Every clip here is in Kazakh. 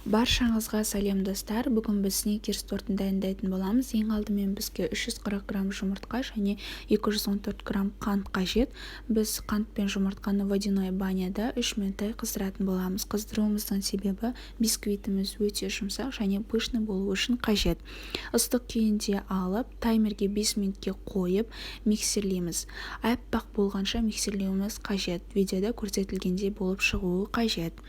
Баршаңызға сәлем достар. Бүгін біз сникерс тортын дайындайтын боламыз. Ең алдымен бізге 340 грамм жұмыртқа және 214 грамм қант қажет. Біз қант пен жұмыртқаны водяной баняда 3 минуттай қыздыратын боламыз. Қыздыруымыздың себебі бисквитіміз өте жұмсақ және пышный болу үшін қажет. Ыстық күйінде алып, таймерге 5 минутке қойып, миксерлейміз. Аппақ болғанша миксерлеуіміз қажет. Видеода көрсетілгендей болып шығуы қажет.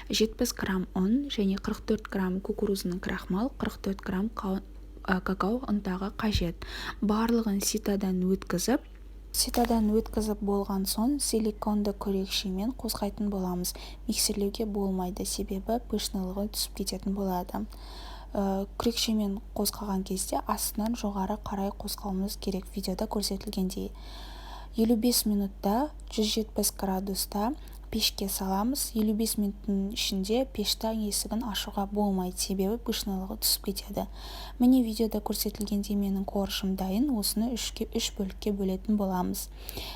70 грамм ұн және 44 грамм кукурузный крахмал, 44 грамм какао ұнтағы қажет. Барлығын ситадан өткізіп болған соң силиконды күрекшемен қозғайтын боламыз. Миксерлеуге болмайды, себебі пышнылығы түсіп кететін болады. Күрекшемен қозғаған кезде астынан жоғары қарай қозғауымыз керек. Видеода көрсетілгендей 55 минутта 170 градуста пешке саламыз. 55 минуттың ішінде пештің есігін ашуға болмайды, себебі пышнылығы түсіп кетеді. Міне видеода көрсетілгендей менің қуыршым дайын. Осыны 3 бөлікке бөлетін боламыз.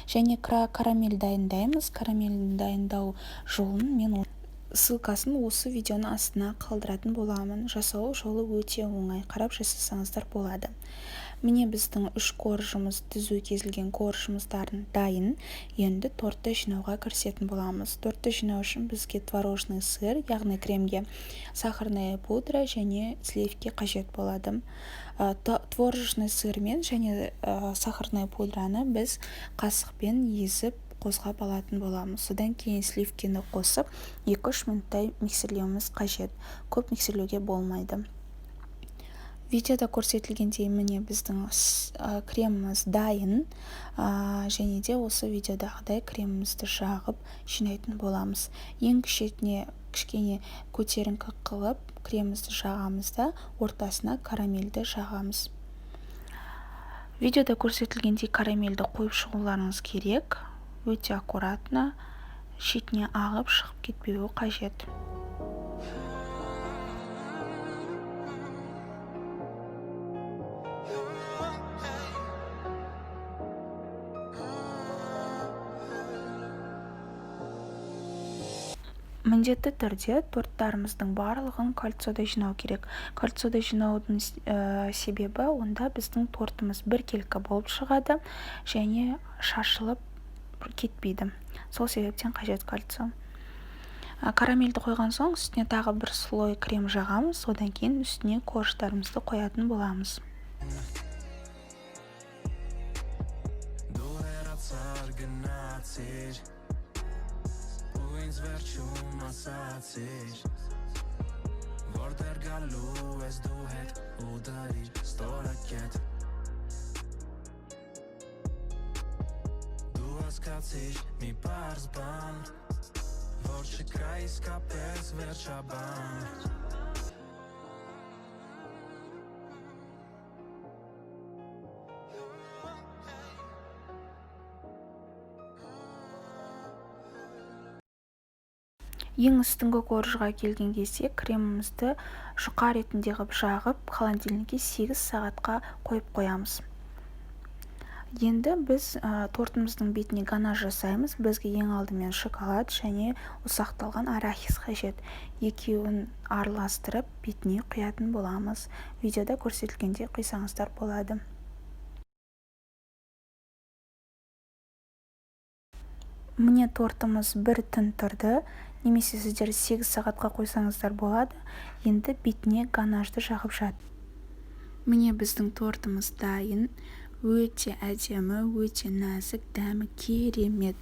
Және карамель дайындаймыз. Карамельді дайындау жолын мен ссылкасын осы видеоның астына қалдыратын боламын. Жасау жолы өте оңай, қарап жасасаңыздар болады. Міне біздің 3 қуыршымыз, түзу кесілген қуыршымыздардың дайын. Енді тортты жинауға кірісетін боламыз. Тортты жинау үшін бізге творожный сыр, яғни кремге сахарная пудра және сливки қажет болады. Творожный сырмен және сахарная пудраны біз қасықпен езіп қозғап алатын боламыз. Содан кейін сливкені қосып 2-3 минуттай миксерлеуіміз қажет. Көп миксерлеуге болмайды. Видеода көрсетілгендей міне біздің креміміз дайын. Және де осы видеодағыдай кремімізді жағып жинайтын боламыз. Ең кішкене көтеріңкі қылып кремімізді жағамыз да ортасына карамельді жағамыз. Видеода көрсетілгендей карамельді қойып шығуларыңыз керек. Өте аккуратно, шетіне ағып шығып кетпеуі қажет. Міндетті түрде торттарымыздың барлығын кольцода жинау керек. Кольцода жинаудың себебі онда біздің тортымыз біркелкі болып шығады және шашылып кетпейді. Сол себептен қажет кольцо. Карамельді қойған соң үстіне тағы бір слой крем жағамыз, содан кейін үстіне қуырыштарымызды қоятын боламыз. Որտեղ գալու ես դու հետ ու դարի ստորակետ Դու հասկացիր մի պարզ բան Որ չկա իսկապես վերջաբան Ең үстіңгі қуыршыға келген кезде кремімізді жұқа ретінде ғып жағып, холодильникке 8 сағатқа қойып қоямыз. Енді біз тортымыздың бетіне ганаш жасаймыз. Бізге ең алдымен шоколад және ұсақталған арахис қажет. Екеуін араластырып бетіне құятын боламыз. Видеода көрсетілгенде құйсаңыздар болады. Міне тортымыз бір түн тұрды. Немесе сіздер 8 сағатқа қойсаңыздар болады. Енді бетіне ганашты жағып жат. Міне біздің тортымыз дайын. Өте әдемі, өте нәзік, дәмі керемет.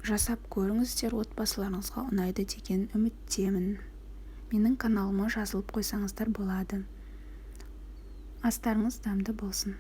Жасап көріңіздер, отбасыларыңызға ұнайды деген үміттемін. Менің каналыма жазылып қойсаңыздар болады. Астарыңыз дәмді болсын.